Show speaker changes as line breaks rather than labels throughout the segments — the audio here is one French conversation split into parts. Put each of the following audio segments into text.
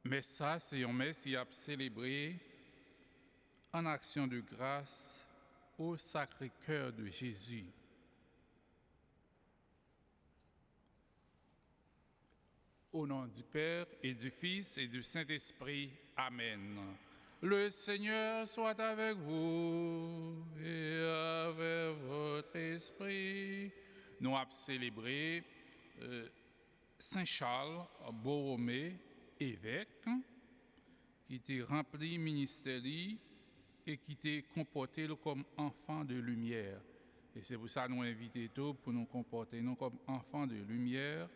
Mais ça, c'est un messe qui a célébré en action de grâce au Sacré-Cœur de Jésus. Au nom du Père et du Fils et du Saint-Esprit. Amen. Le Seigneur soit avec vous et avec votre esprit. Nous avons célébré Saint Charles Borromée, évêque, qui était rempli ministère et qui était comporté comme enfant de lumière. Et c'est pour ça que nous invitons tous pour nous comporter nous comme enfants de lumière,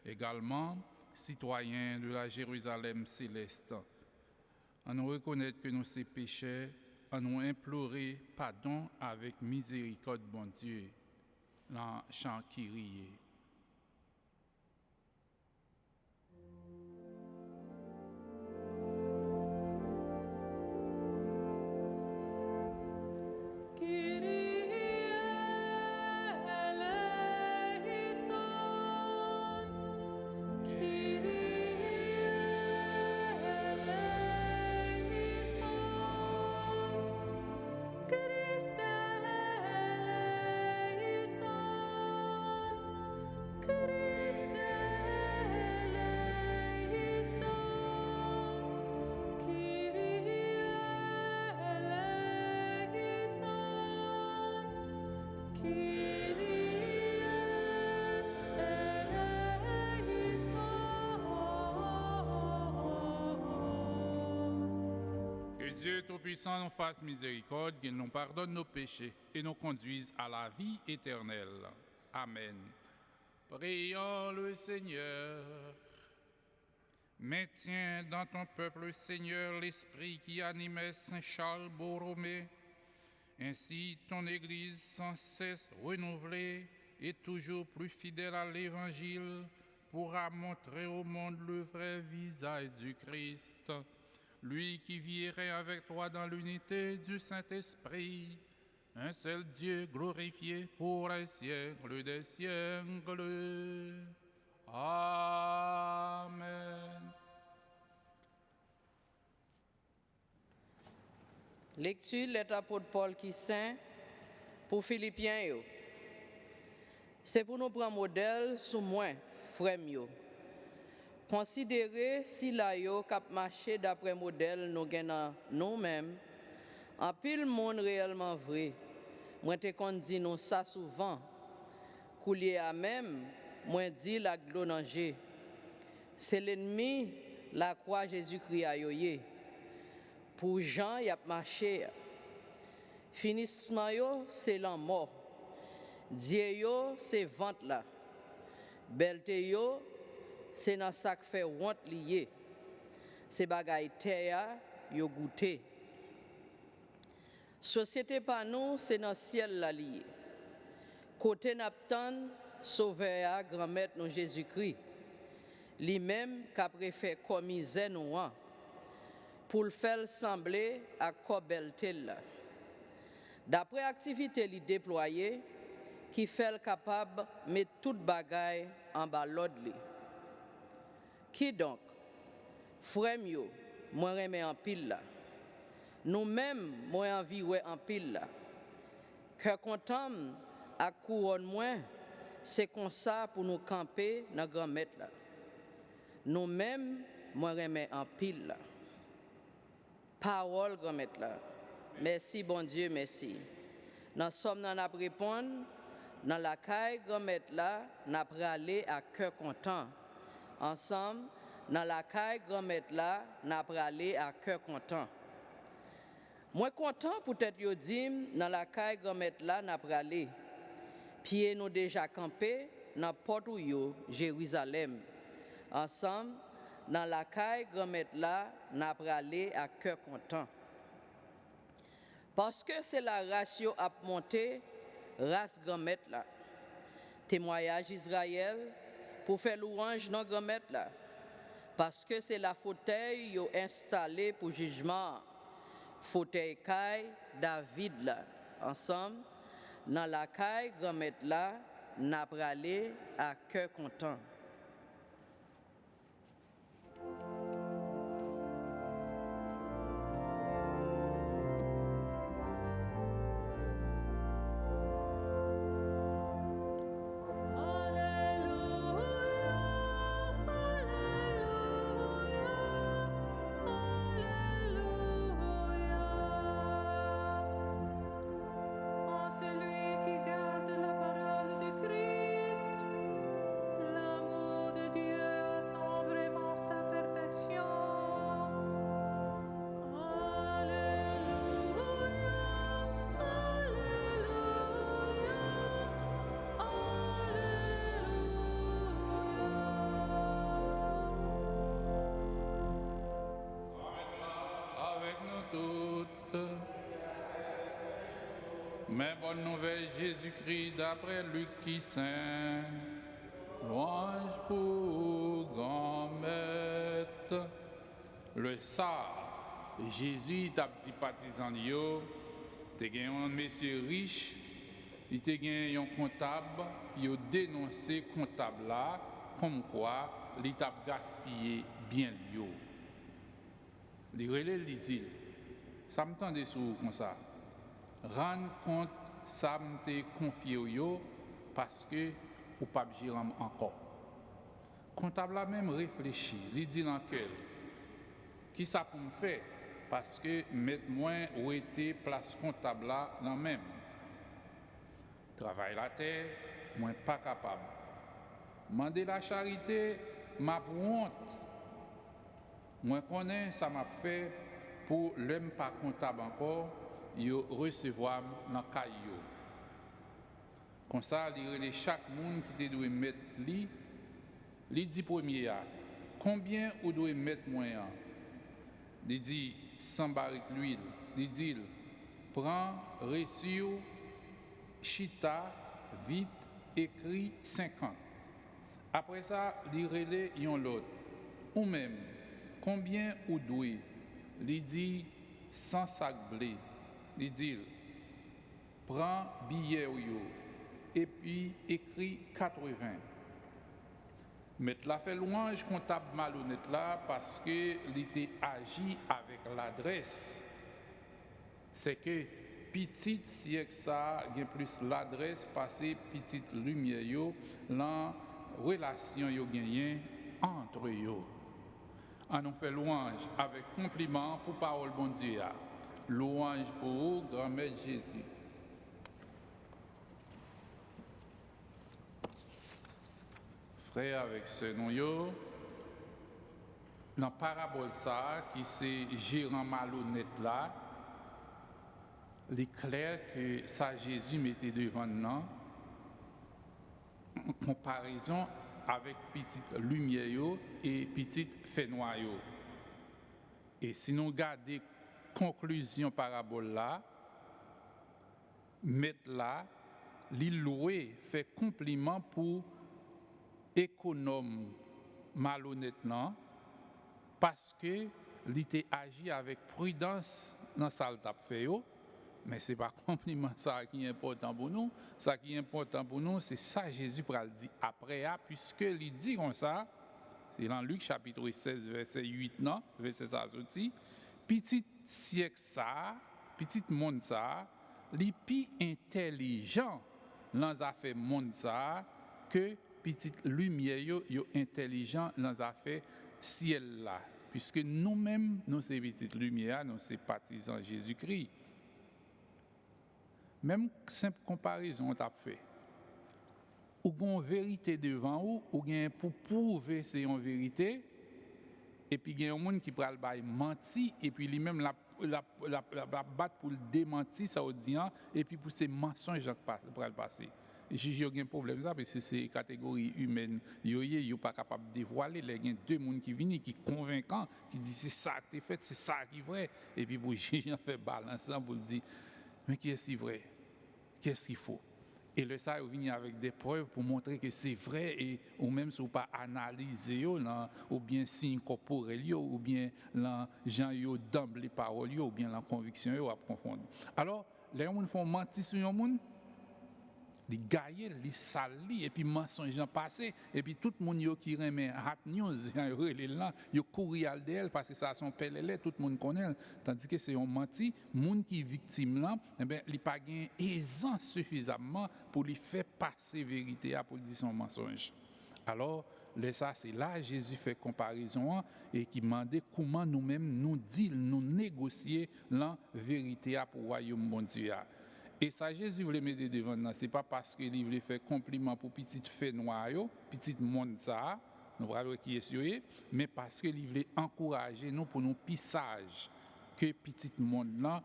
également citoyens de la Jérusalem céleste. À nous reconnaître que nous sommes pécheurs, à nous implorer pardon avec miséricorde, bon Dieu, dans le chant Kyrie. Dieu Tout-Puissant nous fasse miséricorde, qu'il nous pardonne nos péchés et nous conduise à la vie éternelle. Amen. Prions le Seigneur. Maintiens dans ton peuple, Seigneur, l'esprit qui animait Saint Charles Borromée. Ainsi, ton Église sans cesse renouvelée et toujours plus fidèle à l'Évangile pourra montrer au monde le vrai visage du Christ. Lui qui vivrait avec toi dans l'unité du Saint-Esprit, un seul Dieu glorifié pour les siècles des siècles. Amen.
Lecture lettre apôtre Paul qui saint pour Philippiens. C'est pour nous prendre modèle sous moi, frère mio. Considérez si la yo cap marché d'après modèle nous gagnons nous-mêmes. En pile monde réellement vrai. Moi te kon dit nous ça souvent. Coulier à même, moi dit la glonangé. C'est l'ennemi la croix Jésus-Christ a yoyé. Pour Jean y a marché. Finissement yo c'est la mort. Dieu yo c'est vente là. Belté yo c'est dans ça qui fait honte lié. C'est bagay terre yo goûté. Société pas nous, c'est dans ciel la lié. Côté n'aptan sauveur grand-maître nous Jésus-Christ. Lui-même qu'a préféré commiser nous pour le faire sembler à belté là. D'après activité li déployée qui fait capable mettre toute bagaille en bas l'ordre li. Qui donc, frère mio, moi remets en pile là. Nous-mêmes, moi envie ouais en pile là. Que content à couronne moi, c'est comme ça pour nous camper dans grand maître là. Nous-mêmes, moi remets en pile là. Parole grand maître là. Merci bon Dieu, merci. Nous sommes dans la répondre dans la caille grand maître là, n'a aller à cœur content. Ensemble, dans la caille grand maître là, n'a aller à cœur content. Moi content peut-être yo dim dans la caille grand maître là n'a aller. Pieds nous déjà campé dans porte ou yo Jérusalem. Ensemble, dans la caille grand maître là n'a aller à cœur content. Parce que c'est la ratio à monter race grand maître là. Témoignage Israël pour faire louange dans grand maître là. Parce que c'est la fauteuil yo installé pour jugement. Fauteuil caille David là. Ensemble, dans la caille grand maître là, n'a aller à cœur content.
bonne nouvelle Jésus-Christ d'après Luc qui saint. Louange pour grand maître. Le ça, Jésus t'a petit partisan yo, t'es gagné un monsieur riche, il t'a gagné un comptable, il a dénoncé comptable là, comme quoi il t'a gaspillé bien yo. Les relais lui dit, ça me tendait sous comme ça. Rendre compte ça me t'est confié yo parce que ou pas gérer encore. Comptable là même réfléchit, il dit dans quel qui ça pour me faire parce que mettre moins ou été place comptable là dans même. Travail la terre, moins pas capable. Mander la charité, m'a honte. Moi connais ça m'a fait pour l'homme pas comptable encore, yo recevoir dans caillou. Comme ça, il chaque monde qui doit mettre li dit premier combien ou doit mettre moyen. Il dit 100 barriques l'huile. Il dit prends reçu chita vite écrit 50. Après ça, il relève yon l'autre. Ou même combien ou doit. Il dit 100 sacs blé. Il dit prends billet ou yo et puis écrit 80. Mettre la fait louange comptable malhonnête là parce que était agi avec l'adresse. C'est que petit siècle ça gain plus l'adresse passer petite lumière yo dans relation yo gagné entre yo. On nous fait louange avec compliment pour parole bon Dieu. Louange pour vous, grand-mère Jésus. Frère avec ce nom yo, dans parabole ça qui c'est gérant malhonnête là, il est clair que ça Jésus mettait devant nous en comparaison avec petite lumière yo et petite fait noir yo. Et si nous regardons conclusion parabole là, mettre là, l'il loué fait compliment pour économe malhonnête non parce que il était agi avec prudence dans ça le t'a fait yo. Mais c'est pas compliment ça qui est important pour nous. Ça qui est important pour nous, c'est ça Jésus pral dit après puisque il dit comme ça, c'est dans Luc chapitre 16 verset 8 non, verset ça sorti, petit siècle ça, petit monde ça, li pi intelligent dans affaire monde ça que petite lumière yo intelligent dans affaire ciel là, puisque nous-mêmes nous c'est petite lumière, nous c'est partisans Jésus-Christ. Même simple comparaison on t'a fait. Ou gon vérité devant ou gen pour prouver c'est une vérité et puis gen un monde qui pral bay menti et puis lui même la battre pour le démentir ça audien et puis pour ces mensonges pral passer. Juge yo gen problème ça parce que c'est catégorie humaine yo pas capable de dévoiler les gen deux monde qui viennent qui convaincant qui dit c'est ça que tu fait c'est ça qui est vrai et puis pour juge fait balance pour dire mais qui est si vrai? Qu'est-ce qu'il faut? Et le ça vient avec des preuves pour montrer que c'est vrai et ou même si vous pas analyser ou bien signe corporel ou bien la gens yo d'emblée parole ou bien la conviction yo approfondie. Alors les gens font mentir sur un monde, les gailler, les salir et puis mensonge passé et puis tout le monde yo qui remet hot news yo courir al d'elle parce que ça son pelele tout le monde connaît tandis que c'est un menti monde qui victime là eh ben il pas gain aisance suffisamment pour lui faire passer vérité pour dire son mensonge. Alors ça c'est là Jésus fait comparaison et qui demandait comment nous-mêmes nous dire nous négocier la vérité pour royaume bon Dieu. Et ça, Jésus voulait mettre devant nous. Ce n'est pas parce qu'il voulait faire compliment pour petite fait noire, petite monde ça, nous voyons qui est sur mais parce qu'il voulait encourager nous pour nous pissages que petite monde là,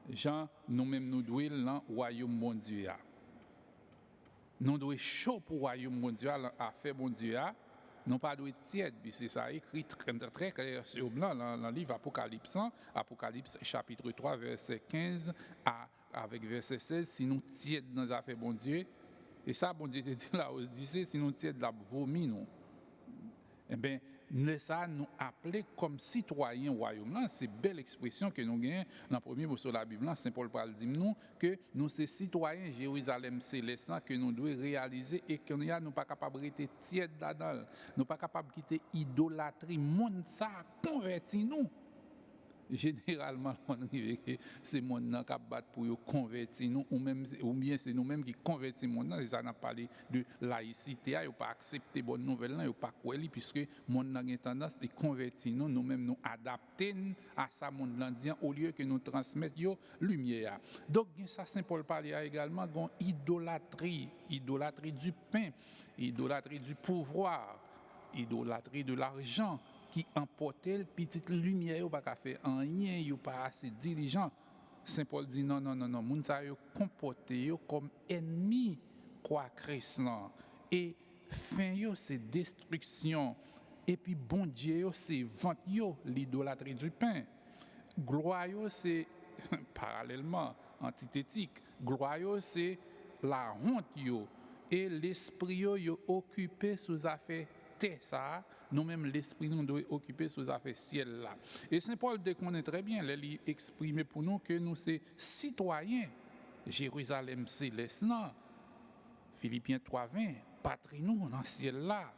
gens nous-mêmes nous devons dans le royaume bon Dieu. Nous devons chaud pour le royaume bon Dieu, affaire bon Dieu. Non pas de tiède, c'est ça écrit très clair sur blanc dans le livre Apocalypse chapitre 3 verset 15 à avec verset 16, si nous tièdes dans les affaires bon Dieu, et ça, bon Dieu te dit là, si nous tièdes la vomi, nous. Eh bien, ça nous appeler comme citoyens royaume là, c'est belle expression que nous gagnons dans le premier mot sur la Bible, Saint Paul parle dit nous que nous c'est citoyens Jérusalem céleste que nous devons réaliser et que nous pas capable de rester tiède là-dedans, nous pas capable de quitter idolâtrie, monde ça converti nous. Généralement, c'est le monde qui bat pour convertir nous, ou bien c'est nous-mêmes qui convertissons le monde. Ça n'a pas parlé de laïcité, il ne pas accepter les bonnes nouvelles, il ne pas croire, puisque le monde a tendance à convertir nous, nous-mêmes nous adapter à ça, monde au lieu que nous transmettions lumière. Donc, ça, Saint Paul parle également d'idolâtrie, idolâtrie du pain, idolâtrie du pouvoir, idolâtrie de l'argent, qui emportait la petite lumière, pas qu'à faire rien, il pas assez diligent. Saint Paul dit non, moun sa yo comporté comme ennemi quoi Christ et fin yo c'est destruction et puis bon Dieu yo c'est vente yo l'idolâtrie du pain. Gloire yo c'est parallèlement antithétique. Gloire yo c'est la honte yo et l'esprit yo occupé sous affaire ça, nous-mêmes, l'esprit nous doit occuper sous affaires ciel là. Et Saint Paul connaît très bien, il exprime pour nous que nous sommes citoyens Jérusalem céleste. Philippiens 3:20, patrie nous dans le ciel là.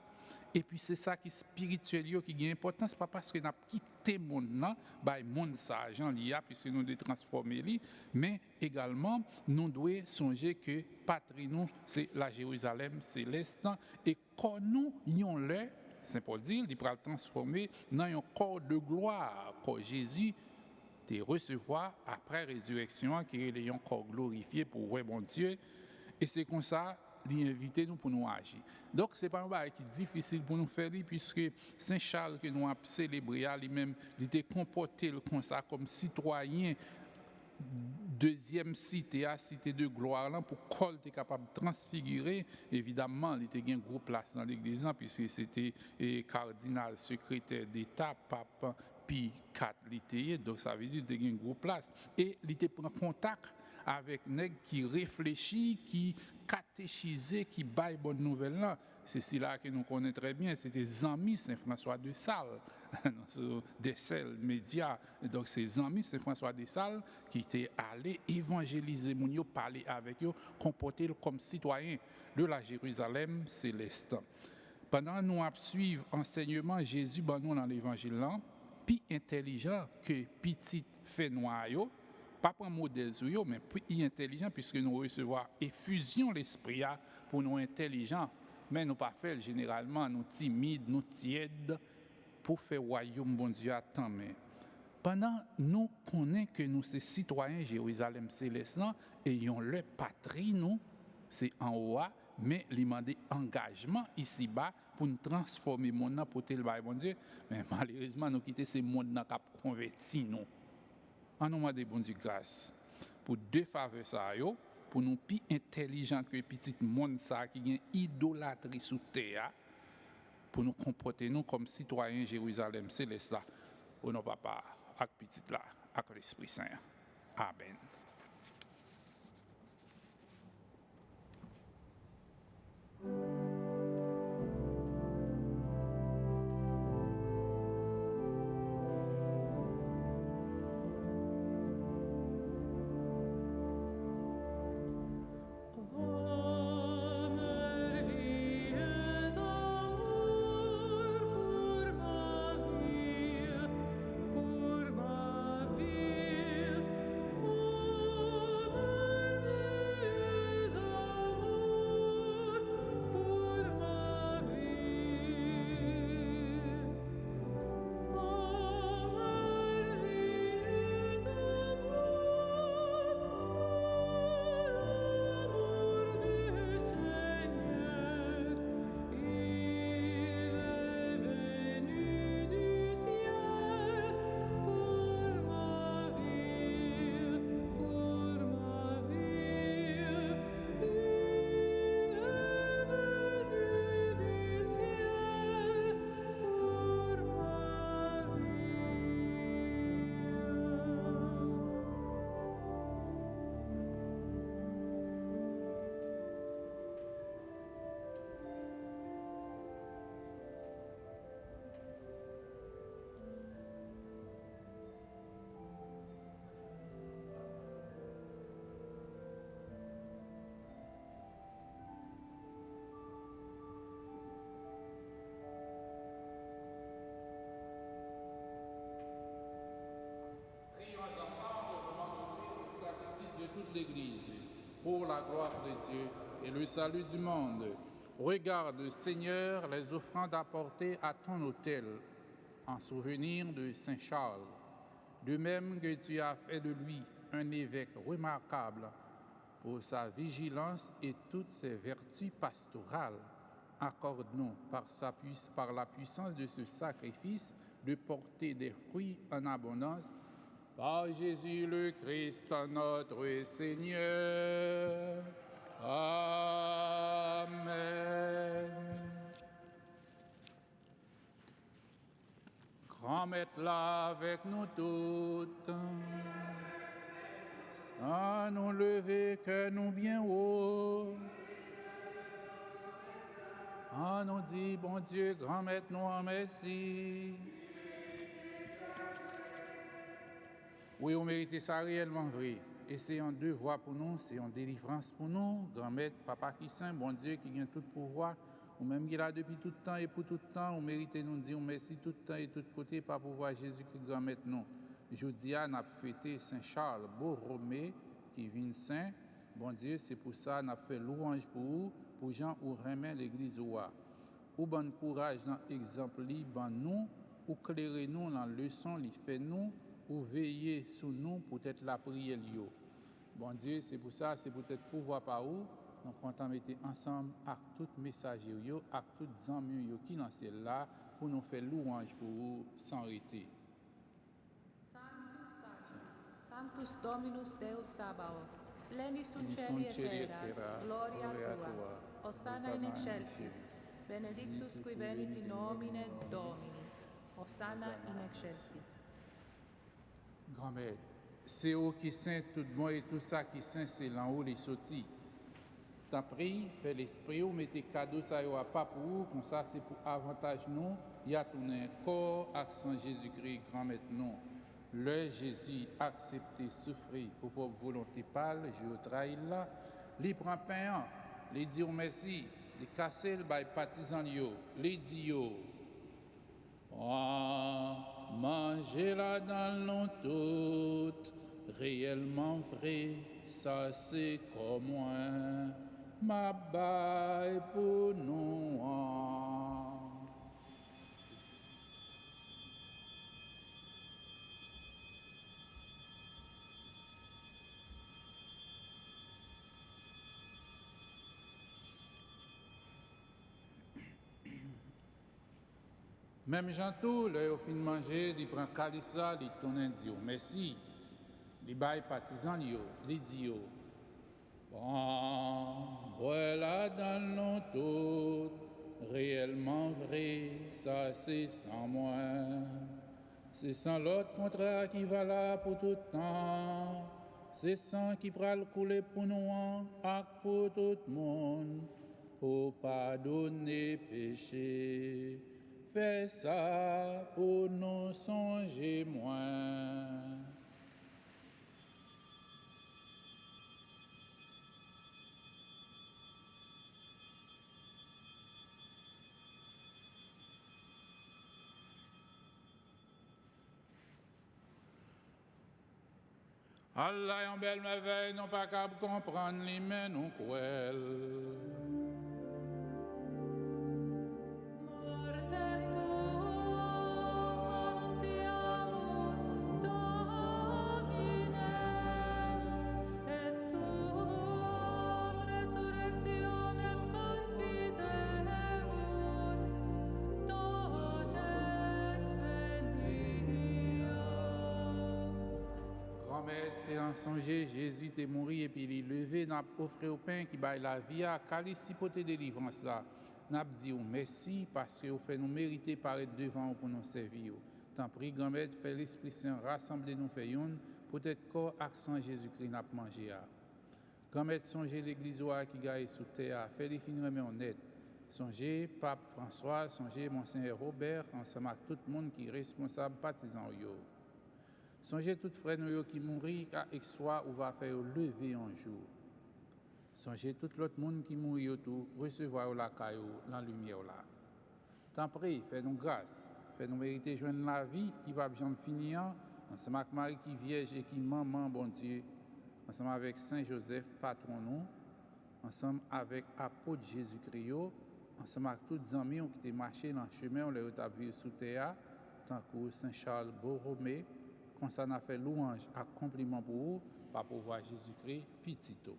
Et puis c'est ça qui est spirituel qui a importance, pas parce que nous avons quitté le monde là, le monde ça, Jean l'IA, puisque nous devons transformer, mais également nous devons songer que patrie nous, c'est la Jérusalem céleste, et quand nous y on l'est, Saint Paul dit, il va le transformer dans un corps de gloire, que Jésus te recevoir après résurrection, qui est un corps glorifié pour vrai bon Dieu, et c'est comme ça. L'inviter nous pour nous agir. Donc c'est pas un bail qui est difficile pour nous faire puisque Saint Charles que nous avons célébré lui-même il était comporté comme ça comme citoyen deuxième cité à cité de gloire là pour qu'on était capable de transfigurer évidemment il était une grosse place dans l'église puisque c'était cardinal secrétaire d'État pape Pie IV donc ça veut dire qu'il était une grosse place et il était prend contact avec nèg qui réfléchit, qui catéchisé, qui baille bonne nouvelle là. C'est cela que nous connaissons très bien, c'est des amis Saint-François de Sales, des Sels médias. Donc ces amis Saint-François de Sales qui étaient allés évangéliser moun yo, parler avec eux, comporter comme citoyens de la Jérusalem céleste. Pendant nous suivre enseignement Jésus ban nous dans l'évangile là, plus intelligent que petit fait noir yo. Pas pour un modèle sur eux, mais plus intelligent, puisque nous recevons effusion l'esprit pour nous intelligents, mais nous pas faire généralement, nous timides, nous tièdes, pour faire royaume bon Dieu à temps. Mais pendant nous connaissons que nous sommes citoyens Jérusalem céleste, et ont leur patrie, nous, c'est en haut, mais il demande engagement ici-bas pour nous transformer le monde pour tel bon Dieu. Mais malheureusement, nous quittons ce monde qui a converti nous. En nous demandons bon Dieu grâce pour deux faveurs ça pour nous plus intelligents que petit monde ça qui gagne idolâtrie sous terre pour nous comporter nous comme citoyens Jérusalem céleste au nom papa avec petit là avec l'Esprit Saint. Amen.
Pour ma vie,
l'Église, pour la gloire de Dieu et le salut du monde. Regarde, Seigneur, les offrandes apportées à ton autel, en souvenir de Saint Charles. De même que tu as fait de lui un évêque remarquable pour sa vigilance et toutes ses vertus pastorales, accorde-nous par la puissance de ce sacrifice de porter des fruits en abondance. Par Jésus le Christ, notre Seigneur. Amen. Grand Maître là avec nous toutes. À nous lever que nous bien haut. À nous dit, bon Dieu, grand Maître, nous en merci. Oui, on mérite ça réellement vrai. Et c'est un devoir pour nous, c'est une délivrance pour nous. Grand Maître, Papa qui saint, bon Dieu qui gagne tout pouvoir, ou même qui est là depuis tout le temps et pour tout le temps, on mérite nous dire merci tout le temps et tout côté par pouvoir Jésus-Christ, Grand Maître, nous. Je dis à nous fêter Saint Charles Borromée qui vient saint. Bon Dieu, c'est pour ça qu'on a fait louange pour vous, pour gens où remet l'église ou bon courage dans l'exemple ban nous, ou clairer nous dans la leçon li fait nous, ou veiller sur nous pour être la prière yo. Bon Dieu, c'est pour ça, c'est peut-être pouvoir par où nous comptons mettre ensemble avec tout messager yo, avec tous amis yo qui dans ciel là pour nous faire louange pour vous sans arrêter.
Sanctus Dominus Deus Sabaoth, pleni sunt celi et terra, gloria tua, Hosanna in excelsis, benedictus qui venit in nomine Domini, Hosanna in excelsis.
Grand-mère, c'est eux qui saint tout bon et tout ça qui saint, c'est là où les sortis. T'en prie, fais l'esprit ou mettez cadeau ça y a pas pour vous, comme ça c'est pour avantage nous, il y a tourné corps accent Jésus-Christ grand-mère non. Le Jésus accepté souffrir pour votre volonté pâle, je trahis là, il prend pain, il dit merci, il casse le bail partisan yo, il dit yo. Mangez-la dans l'eau toute, réellement vrai, ça c'est comme moi, ma baille pour nous. Même Jean tout, au fin de manger, il prend calissa, il tourne dit merci. Il baille partisan, il dit bon, voilà dans l'eau toute, réellement vrai, ça c'est sans moi. C'est sans l'autre contraire qui va là pour tout temps. C'est sans qui pral couler pour nous, et pour tout le monde, pour pardonner péché. Fais ça pour nous songer moins. Allah en belle merveille, non pas capable de comprendre les mains nous cruels. C'est en songer, Jésus est mort et puis il est levé, n'a offert au pain qui baille la vie à calice-poté délivrance là. N'a dit merci parce que vous fait nous mériter paraître devant vous pour nous servir. Tant pis, grand-mère, fait l'Esprit Saint rassembler nous fait une, peut-être corps accent Jésus-Christ n'a pas mangé. Grand-mère, songez l'église qui gagne sous terre, fait des fins remet honnête. Songez Pape François, songez Monseigneur Robert, ensemble avec tout le monde qui est responsable, partisan yo. Songez tout frère nous qui mourit car soit ou va faire lever un jour. Songez tout l'autre monde qui mourit tout recevoir la caillou la lumière là. Tant pis, fais-nous grâce, fais-nous mériter joindre la vie qui va jamais finir ensemble avec Marie qui vierge et qui maman bon Dieu. ensemble avec Saint Joseph, patron nous, ensemble avec apôtre Jésus-Christ, ensemble avec tous les amis qui étaient marchés dans le chemin, on les a vus sous terre, tant que Saint Charles Borromée, comme ça on a fait louange à compliment pour vous, par pouvoir Jésus-Christ, petito.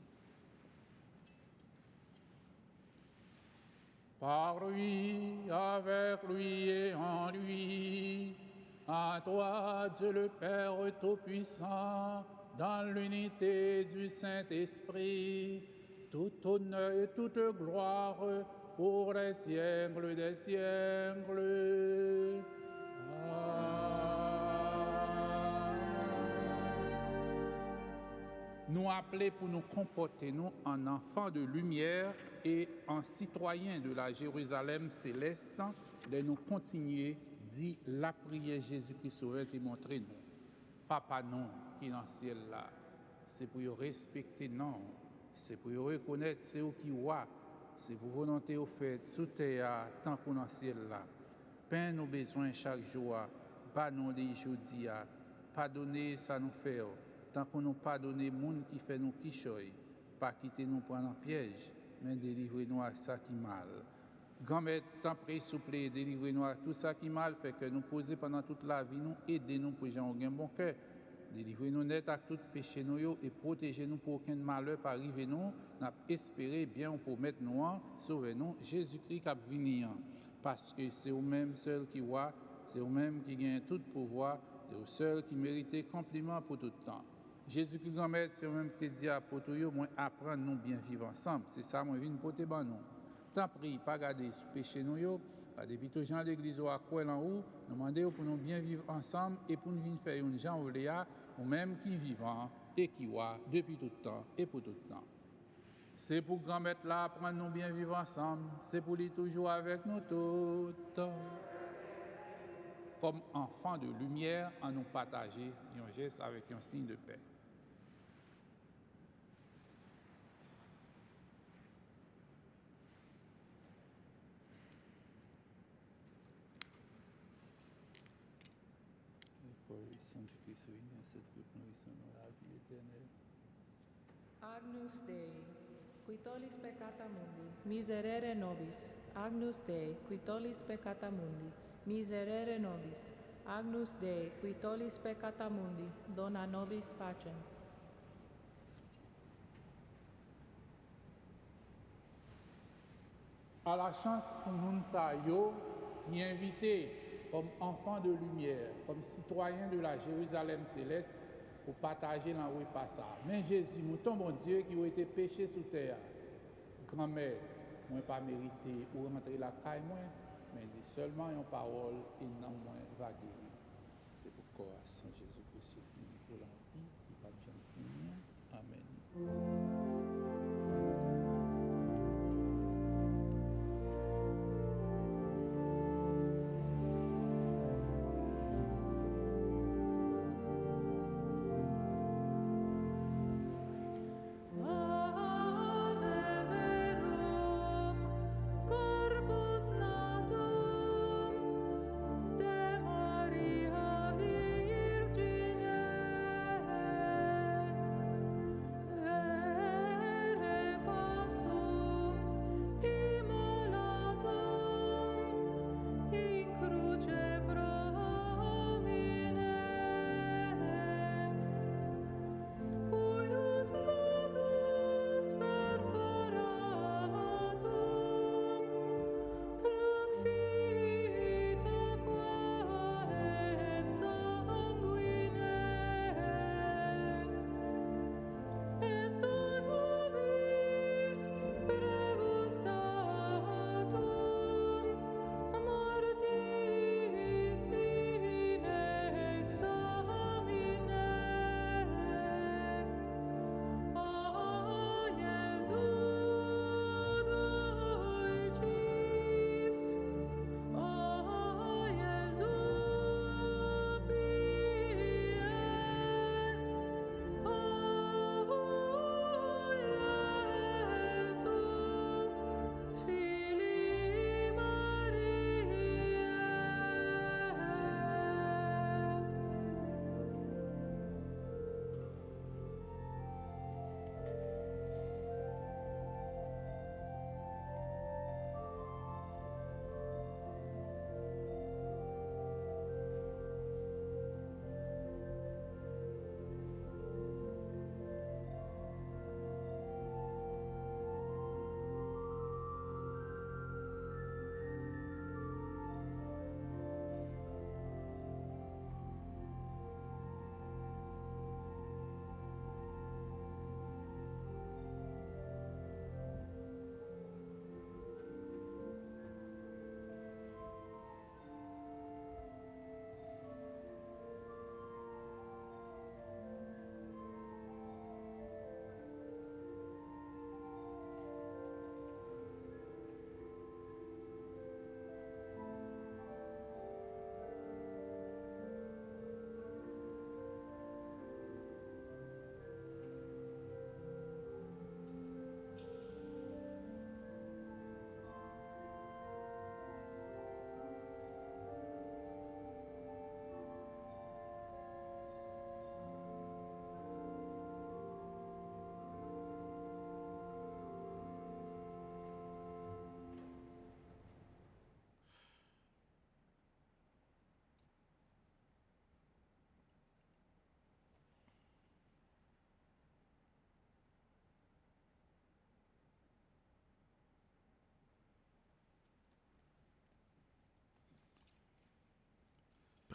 Par lui, avec lui et en lui, à toi, Dieu le Père Tout-Puissant, dans l'unité du Saint-Esprit, tout honneur et toute gloire pour les siècles des siècles. Nous appeler pour nous comporter nous en enfants de lumière et en citoyens de la Jérusalem céleste, de nous continuer dit la prière Jésus-Christ Sauveur et montrer nous. Papa non qui est dans le ciel là, c'est pour respecter non, c'est pour reconnaître c'est eux qui voient, c'est pour volonté au fait sous terre tant qu'on est dans le ciel là. Pain nos besoins chaque jour, pas nous les jeudi, pardonner ça nous fait. Tant qu'on nous pardonne les gens qui fait nous qui choy, pas quitter nous prendre en piège, mais délivrer-nous à ça qui mal. Grand-mère, tant prie, souple, délivrez-nous à tout ça qui mal, fait que nous poser pendant toute la vie, nous aidez-nous pour gens qui ont un bon cœur. Délivrez-nous net à tout péché nous et protégez-nous pour aucun malheur pas arriver nous. N'a espéré bien pour mettre nous en, sauvez-nous Jésus-Christ qui a venu. Parce que c'est vous-même seul qui voit, c'est vous-même qui gagne tout pouvoir, c'est vous seul qui méritez compliment pour tout le temps. Jésus-Christ, grand-mère, c'est vous-même qui dit à pour tout, moi apprendre nous bien vivre ensemble. C'est ça, moi, je viens pour te nous. Tant pis, pas garder sous péché nous, depuis tout gens l'église à quoi en haut, nous demandons pour nous bien vivre ensemble et pour nous venir faire une gens ou même qui vivant et qui voit depuis tout le temps et pour tout le temps. C'est pour grand-mère là apprendre nous bien vivre ensemble, c'est pour lui toujours avec nous tout le temps. Comme enfants de lumière, en nous partager un geste avec un signe de paix.
Agnus Dei, qui tollis peccata mundi, miserere nobis. Agnus Dei, qui tollis peccata mundi, miserere nobis. Agnus Dei, qui tollis peccata mundi, dona nobis pacem.
À la chance pour nous, y inviter comme enfants de lumière, comme citoyens de la Jérusalem céleste, pour partager dans le repas ça. Mais Jésus, nous ton bon Dieu qui a été péché sous terre, grand-mère, moi pas mérité ou rentrer la caille moi, mais seulement une parole et non moins va guérir. C'est pourquoi Saint Jésus-Christ pour l'empire, il va bien finir. Amen.
Virgine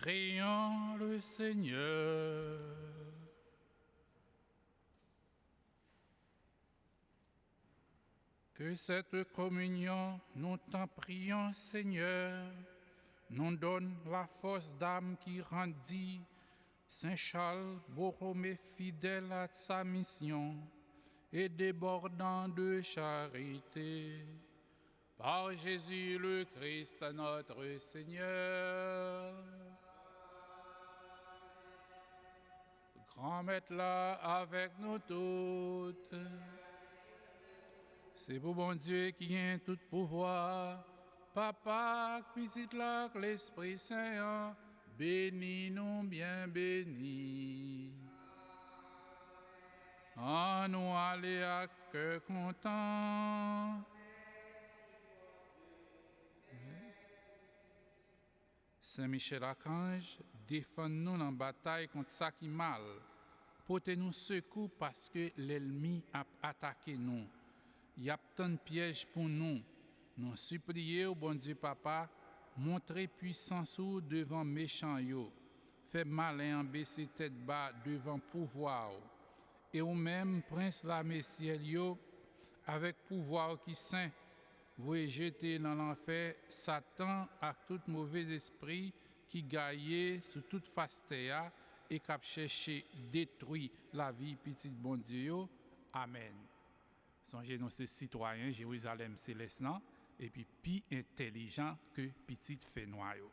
Prions le Seigneur. Que cette communion, nous t'en prions, Seigneur, nous donne la force d'âme qui rendit Saint Charles Borromée fidèle à sa mission et débordant de charité. Par Jésus le Christ, notre Seigneur. Grand Maître là avec nous toutes. C'est pour bon Dieu qui a tout pouvoir. Papa, visite là, l'Esprit Saint, bénis nous bien bénis. En nous aller à cœur content. Saint Michel Archange, défends-nous dans la bataille contre ça qui mal. Portez-nous secours parce que l'ennemi a attaqué nous. Il y a tant de pièges pour nous. Nous supplions au bon Dieu Papa, montrez puissance devant méchants yo. Fais malin en baisser tête bas devant pouvoir. Et ou même prince la messiel yo, avec pouvoir qui saint, vous jeter dans l'enfer Satan à tout mauvais esprit qui gagne sous toute fastéa et qui cherché détruire la vie petite bon Dieu. Amen. Songez-nous ces citoyens Jérusalem céleste et puis plus intelligent que petite fait noyau.